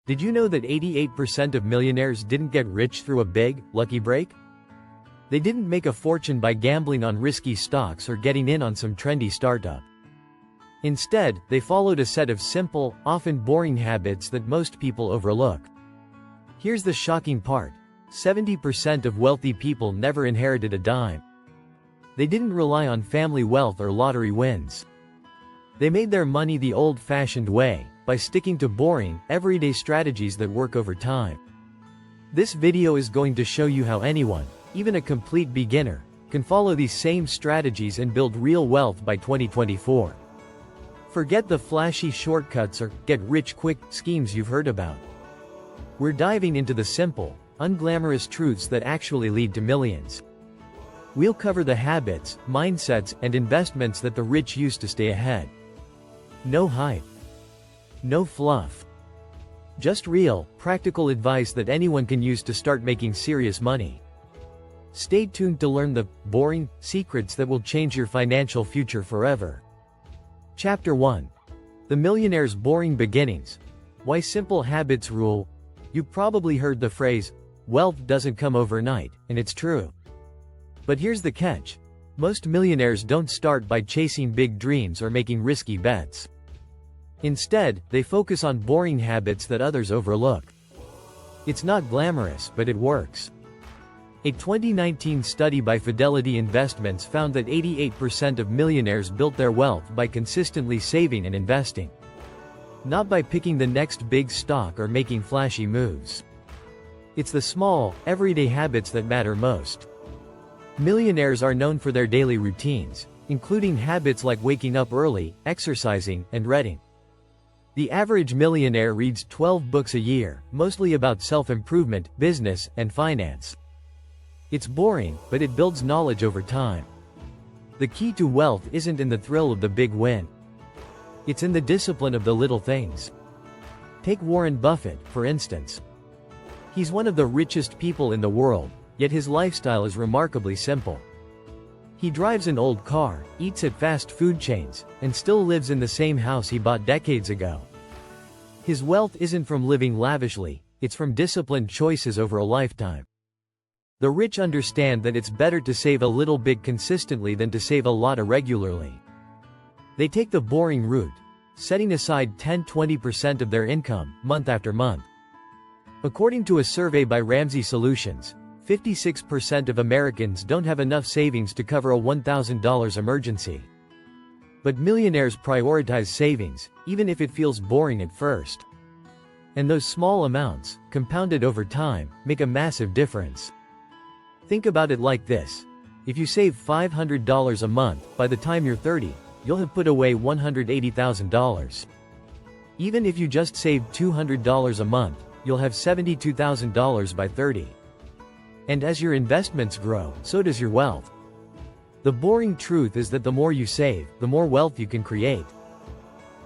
Did you know that 88% of millionaires didn't get rich through a big, lucky break? They didn't make a fortune by gambling on risky stocks or getting in on some trendy startup. Instead, they followed a set of simple, often boring habits that most people overlook. Here's the shocking part. 70% of wealthy people never inherited a dime. They didn't rely on family wealth or lottery wins. They made their money the old-fashioned way, by sticking to boring, everyday strategies that work over time. This video is going to show you how anyone, even a complete beginner, can follow these same strategies and build real wealth by 2024. Forget the flashy shortcuts or get-rich-quick schemes you've heard about. We're diving into the simple, unglamorous truths that actually lead to millions. We'll cover the habits, mindsets, and investments that the rich use to stay ahead. No hype. No fluff. Just real, practical advice that anyone can use to start making serious money. Stay tuned to learn the boring secrets that will change your financial future forever. Chapter 1. The Millionaire's Boring Beginnings. Why Simple Habits Rule. You probably heard the phrase, wealth doesn't come overnight, and it's true. But here's the catch. Most millionaires don't start by chasing big dreams or making risky bets. Instead, they focus on boring habits that others overlook. It's not glamorous, but it works. A 2019 study by Fidelity Investments found that 88% of millionaires built their wealth by consistently saving and investing. Not by picking the next big stock or making flashy moves. It's the small, everyday habits that matter most. Millionaires are known for their daily routines, including habits like waking up early, exercising, and reading. The average millionaire reads 12 books a year, mostly about self-improvement, business, and finance. It's boring, but it builds knowledge over time. The key to wealth isn't in the thrill of the big win. It's in the discipline of the little things. Take Warren Buffett, for instance. He's one of the richest people in the world, yet his lifestyle is remarkably simple. He drives an old car, eats at fast food chains, and still lives in the same house he bought decades ago. His wealth isn't from living lavishly, it's from disciplined choices over a lifetime. The rich understand that it's better to save a little bit consistently than to save a lot irregularly. They take the boring route, setting aside 10–20% of their income, month after month. According to a survey by Ramsey Solutions, 56% of Americans don't have enough savings to cover a $1,000 emergency. But millionaires prioritize savings, even if it feels boring at first. And those small amounts, compounded over time, make a massive difference. Think about it like this. If you save $500 a month, by the time you're 30, you'll have put away $180,000. Even if you just saved $200 a month, you'll have $72,000 by 30. And as your investments grow, so does your wealth. The boring truth is that the more you save, the more wealth you can create.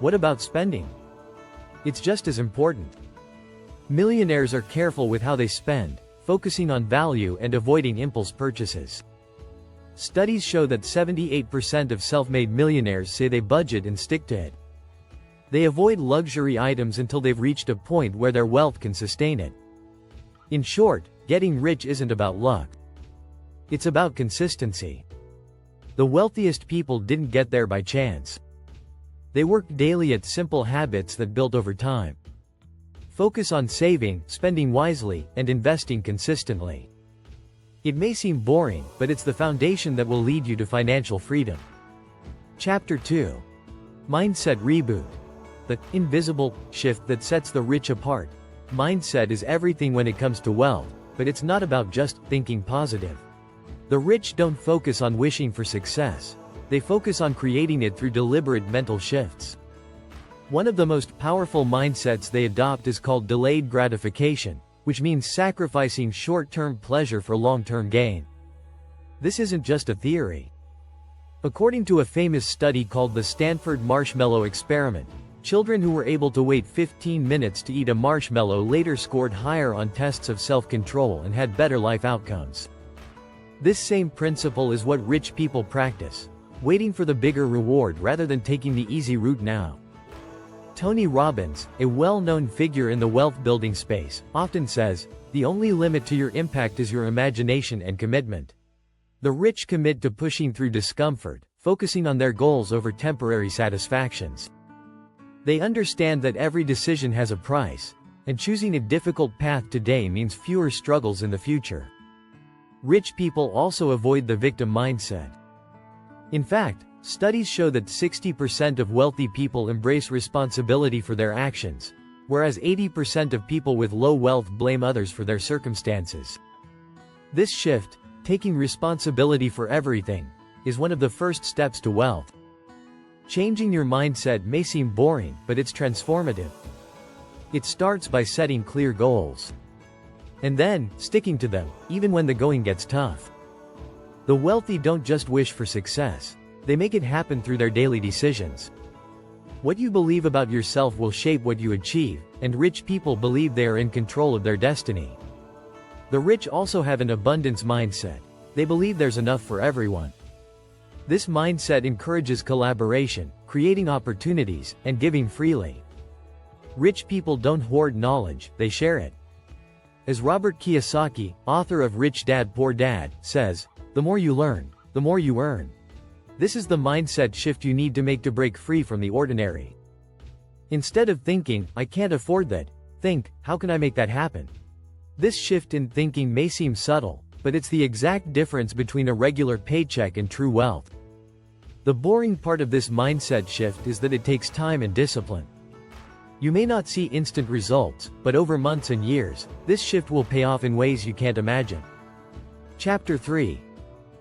What about spending? It's just as important. Millionaires are careful with how they spend, focusing on value and avoiding impulse purchases. Studies show that 78% of self-made millionaires say they budget and stick to it. They avoid luxury items until they've reached a point where their wealth can sustain it. In short, getting rich isn't about luck. It's about consistency. The wealthiest people didn't get there by chance. They worked daily at simple habits that built over time. Focus on saving, spending wisely, and investing consistently. It may seem boring, but it's the foundation that will lead you to financial freedom. Chapter 2. Mindset Reboot. The invisible shift that sets the rich apart. Mindset is everything when it comes to wealth, but it's not about just thinking positive. The rich don't focus on wishing for success. They focus on creating it through deliberate mental shifts. One of the most powerful mindsets they adopt is called delayed gratification, which means sacrificing short-term pleasure for long-term gain. This isn't just a theory. According to a famous study called the Stanford Marshmallow Experiment, children who were able to wait 15 minutes to eat a marshmallow later scored higher on tests of self-control and had better life outcomes. This same principle is what rich people practice, waiting for the bigger reward rather than taking the easy route now. Tony Robbins, a well-known figure in the wealth-building space, often says, "The only limit to your impact is your imagination and commitment." The rich commit to pushing through discomfort, focusing on their goals over temporary satisfactions. They understand that every decision has a price, and choosing a difficult path today means fewer struggles in the future. Rich people also avoid the victim mindset. In fact, studies show that 60% of wealthy people embrace responsibility for their actions, whereas 80% of people with low wealth blame others for their circumstances. This shift, taking responsibility for everything, is one of the first steps to wealth. Changing your mindset may seem boring, but it's transformative. It starts by setting clear goals, and then sticking to them, even when the going gets tough. The wealthy don't just wish for success, they make it happen through their daily decisions. What you believe about yourself will shape what you achieve, and rich people believe they are in control of their destiny. The rich also have an abundance mindset. They believe there's enough for everyone. This mindset encourages collaboration, creating opportunities, and giving freely. Rich people don't hoard knowledge, they share it. As Robert Kiyosaki, author of Rich Dad Poor Dad, says, "The more you learn, the more you earn." This is the mindset shift you need to make to break free from the ordinary. Instead of thinking, "I can't afford that," think, "How can I make that happen?" This shift in thinking may seem subtle, but it's the exact difference between a regular paycheck and true wealth. The boring part of this mindset shift is that it takes time and discipline. You may not see instant results, but over months and years, this shift will pay off in ways you can't imagine. Chapter 3.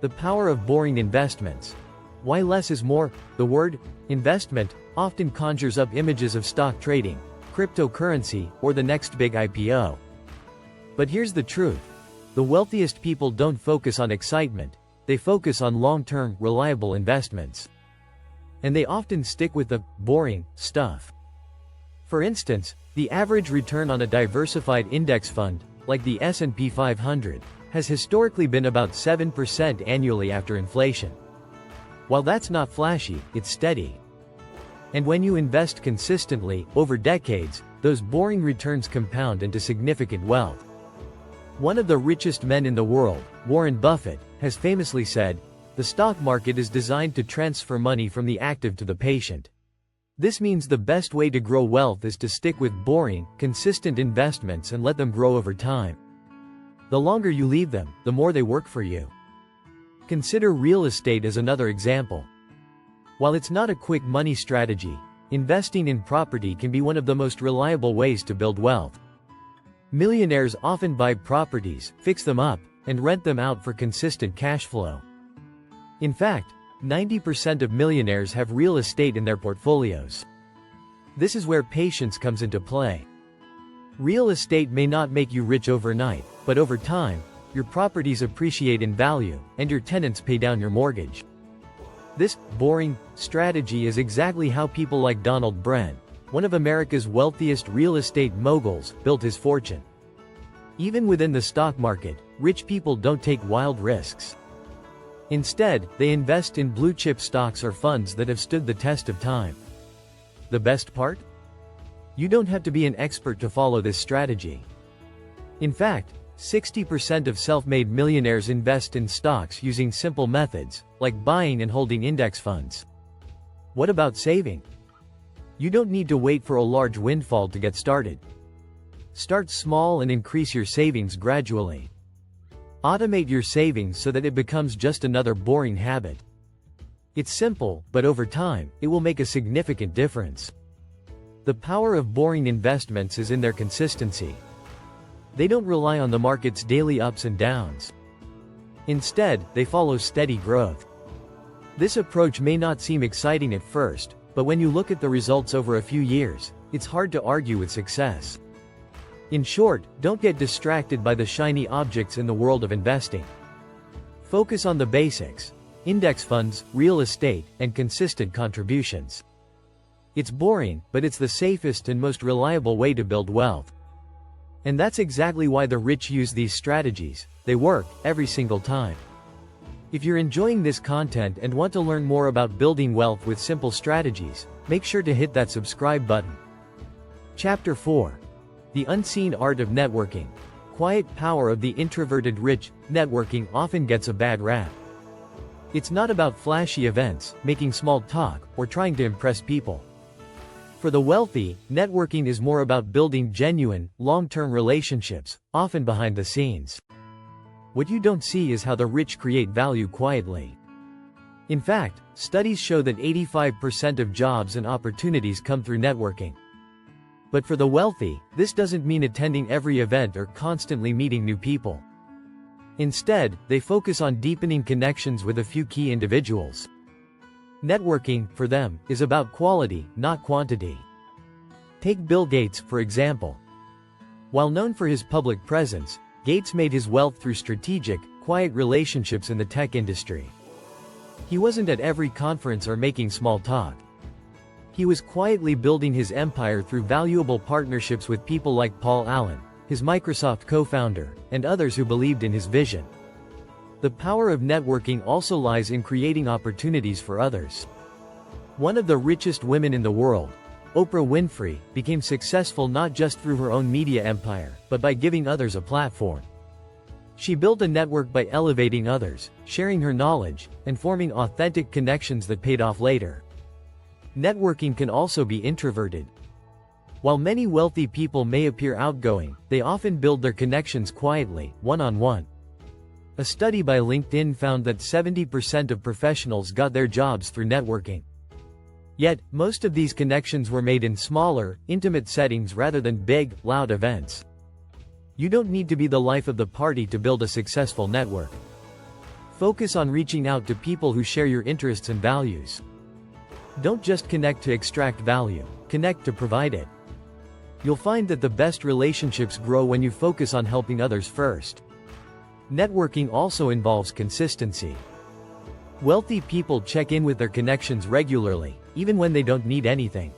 The Power of Boring Investments. Why less is more? The word investment often conjures up images of stock trading, cryptocurrency, or the next big IPO. But here's the truth. The wealthiest people don't focus on excitement, they focus on long-term, reliable investments. And they often stick with the boring stuff. For instance, the average return on a diversified index fund, like the S&P 500, has historically been about 7% annually after inflation. While that's not flashy, it's steady. And when you invest consistently, over decades, those boring returns compound into significant wealth. One of the richest men in the world, Warren Buffett, has famously said, "The stock market is designed to transfer money from the active to the patient." This means the best way to grow wealth is to stick with boring, consistent investments and let them grow over time. The longer you leave them, the more they work for you. Consider real estate as another example. While it's not a quick money strategy, investing in property can be one of the most reliable ways to build wealth. Millionaires often buy properties, fix them up, and rent them out for consistent cash flow. In fact, 90% of millionaires have real estate in their portfolios. This is where patience comes into play. Real estate may not make you rich overnight, but over time, your properties appreciate in value, and your tenants pay down your mortgage. This boring strategy is exactly how people like Donald Brent, one of America's wealthiest real estate moguls, built his fortune. Even within the stock market, rich people don't take wild risks. Instead, they invest in blue-chip stocks or funds that have stood the test of time. The best part? You don't have to be an expert to follow this strategy. In fact, 60% of self-made millionaires invest in stocks using simple methods, like buying and holding index funds. What about saving? You don't need to wait for a large windfall to get started. Start small and increase your savings gradually. Automate your savings so that it becomes just another boring habit. It's simple, but over time, it will make a significant difference. The power of boring investments is in their consistency. They don't rely on the market's daily ups and downs. Instead, they follow steady growth. This approach may not seem exciting at first, but when you look at the results over a few years, it's hard to argue with success. In short, don't get distracted by the shiny objects in the world of investing. Focus on the basics: index funds, real estate, and consistent contributions. It's boring, but it's the safest and most reliable way to build wealth. And that's exactly why the rich use these strategies. They work, every single time. If you're enjoying this content and want to learn more about building wealth with simple strategies, make sure to hit that subscribe button. Chapter 4. The Unseen Art of Networking. Quiet power of the introverted rich. Networking often gets a bad rap. It's not about flashy events, making small talk, or trying to impress people. For the wealthy, networking is more about building genuine, long-term relationships, often behind the scenes. What you don't see is how the rich create value quietly. In fact, studies show that 85% of jobs and opportunities come through networking. But for the wealthy, this doesn't mean attending every event or constantly meeting new people. Instead, they focus on deepening connections with a few key individuals. Networking, for them, is about quality, not quantity. Take Bill Gates, for example. While known for his public presence, Gates made his wealth through strategic, quiet relationships in the tech industry. He wasn't at every conference or making small talk. He was quietly building his empire through valuable partnerships with people like Paul Allen, his Microsoft co-founder, and others who believed in his vision. The power of networking also lies in creating opportunities for others. One of the richest women in the world, Oprah Winfrey, became successful not just through her own media empire, but by giving others a platform. She built a network by elevating others, sharing her knowledge, and forming authentic connections that paid off later. Networking can also be introverted. While many wealthy people may appear outgoing, they often build their connections quietly, one-on-one. A study by LinkedIn found that 70% of professionals got their jobs through networking. Yet, most of these connections were made in smaller, intimate settings rather than big, loud events. You don't need to be the life of the party to build a successful network. Focus on reaching out to people who share your interests and values. Don't just connect to extract value, connect to provide it. You'll find that the best relationships grow when you focus on helping others first. Networking also involves consistency. Wealthy people check in with their connections regularly, even when they don't need anything.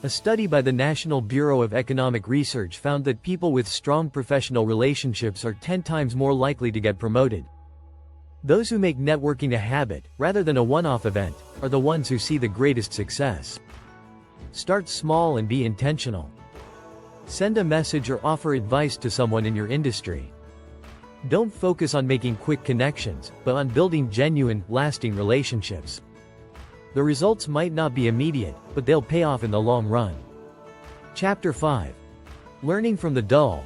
A study by the National Bureau of Economic Research found that people with strong professional relationships are 10 times more likely to get promoted. Those who make networking a habit, rather than a one-off event, are the ones who see the greatest success. Start small and be intentional. Send a message or offer advice to someone in your industry. Don't focus on making quick connections, but on building genuine, lasting relationships. The results might not be immediate, but they'll pay off in the long run. Chapter 5. Learning from the dull.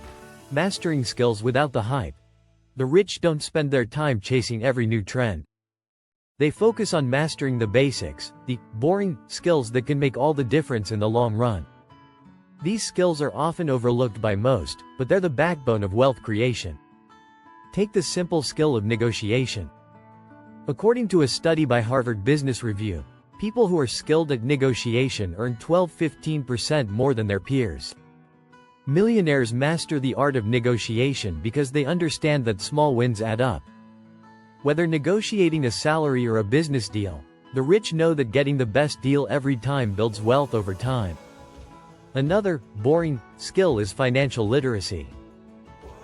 Mastering skills without the hype. The rich don't spend their time chasing every new trend. They focus on mastering the basics, the boring skills that can make all the difference in the long run. These skills are often overlooked by most, but they're the backbone of wealth creation. Take the simple skill of negotiation. According to a study by Harvard Business Review, people who are skilled at negotiation earn 12–15% more than their peers. Millionaires master the art of negotiation because they understand that small wins add up. Whether negotiating a salary or a business deal, the rich know that getting the best deal every time builds wealth over time. Another, boring, skill is financial literacy.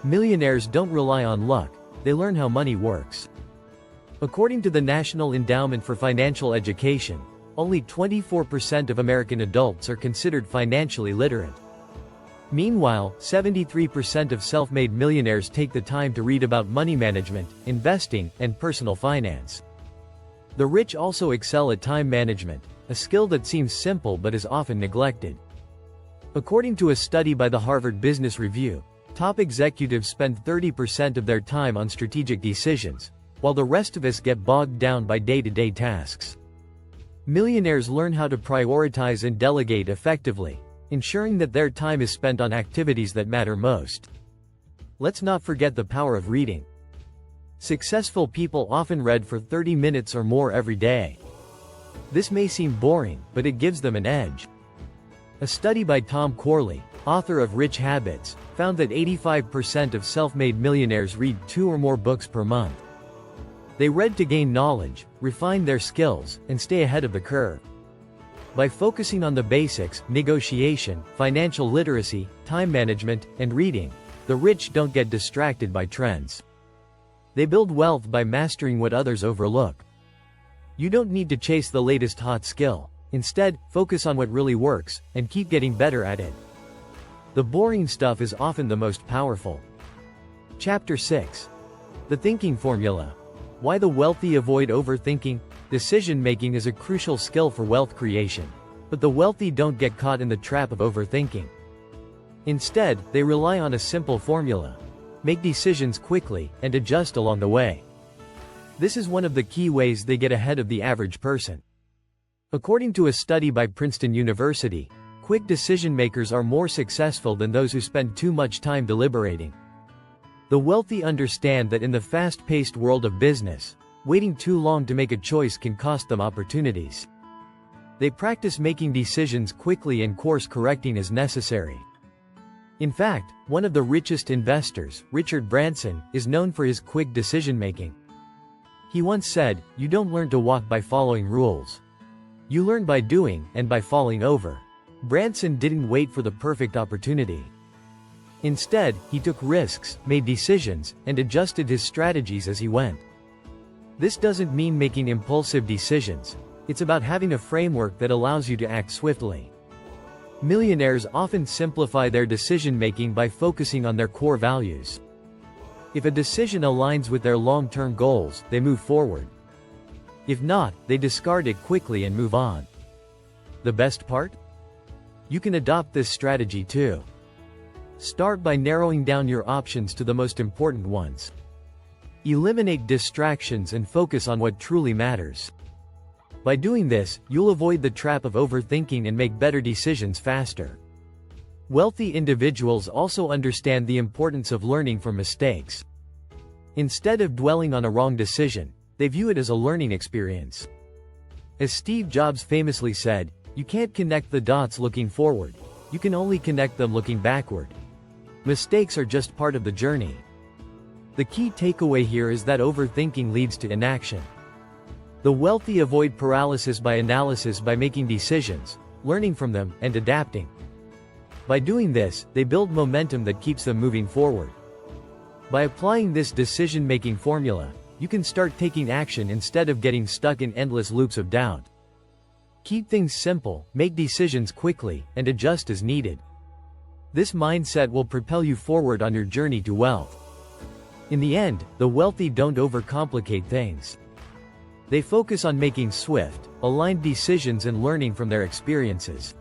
Millionaires don't rely on luck, they learn how money works. According to the National Endowment for Financial Education, only 24% of American adults are considered financially literate. Meanwhile, 73% of self-made millionaires take the time to read about money management, investing, and personal finance. The rich also excel at time management, a skill that seems simple but is often neglected. According to a study by the Harvard Business Review, top executives spend 30% of their time on strategic decisions, while the rest of us get bogged down by day-to-day tasks. Millionaires learn how to prioritize and delegate effectively, ensuring that their time is spent on activities that matter most. Let's not forget the power of reading. Successful people often read for 30 minutes or more every day. This may seem boring, but it gives them an edge. A study by Tom Corley, author of Rich Habits, found that 85% of self-made millionaires read 2 or more books per month. They read to gain knowledge, refine their skills, and stay ahead of the curve. By focusing on the basics, negotiation, financial literacy, time management, and reading, the rich don't get distracted by trends. They build wealth by mastering what others overlook. You don't need to chase the latest hot skill. Instead, focus on what really works, and keep getting better at it. The boring stuff is often the most powerful. Chapter 6. The Thinking Formula. Why the wealthy avoid overthinking. Decision-making is a crucial skill for wealth creation. But the wealthy don't get caught in the trap of overthinking. Instead, they rely on a simple formula. Make decisions quickly, and adjust along the way. This is one of the key ways they get ahead of the average person. According to a study by Princeton University, quick decision-makers are more successful than those who spend too much time deliberating. The wealthy understand that in the fast-paced world of business, waiting too long to make a choice can cost them opportunities. They practice making decisions quickly and course-correcting as necessary. In fact, one of the richest investors, Richard Branson, is known for his quick decision-making. He once said, "You don't learn to walk by following rules. You learn by doing, and by falling over." Branson didn't wait for the perfect opportunity. Instead, he took risks, made decisions, and adjusted his strategies as he went. This doesn't mean making impulsive decisions. It's about having a framework that allows you to act swiftly. Millionaires often simplify their decision-making by focusing on their core values. If a decision aligns with their long-term goals, they move forward. If not, they discard it quickly and move on. The best part? You can adopt this strategy too. Start by narrowing down your options to the most important ones. Eliminate distractions and focus on what truly matters. By doing this, you'll avoid the trap of overthinking and make better decisions faster. Wealthy individuals also understand the importance of learning from mistakes. Instead of dwelling on a wrong decision, they view it as a learning experience. As Steve Jobs famously said, "You can't connect the dots looking forward. You can only connect them looking backward." Mistakes are just part of the journey. The key takeaway here is that overthinking leads to inaction. The wealthy avoid paralysis by analysis by making decisions, learning from them, and adapting. By doing this, they build momentum that keeps them moving forward. By applying this decision-making formula, you can start taking action instead of getting stuck in endless loops of doubt. Keep things simple, make decisions quickly, and adjust as needed. This mindset will propel you forward on your journey to wealth. In the end, the wealthy don't overcomplicate things. They focus on making swift, aligned decisions and learning from their experiences.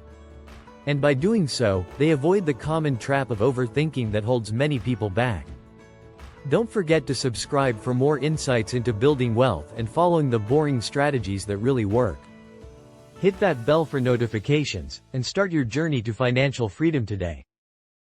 And by doing so, they avoid the common trap of overthinking that holds many people back. Don't forget to subscribe for more insights into building wealth and following the boring strategies that really work. Hit that bell for notifications, and start your journey to financial freedom today.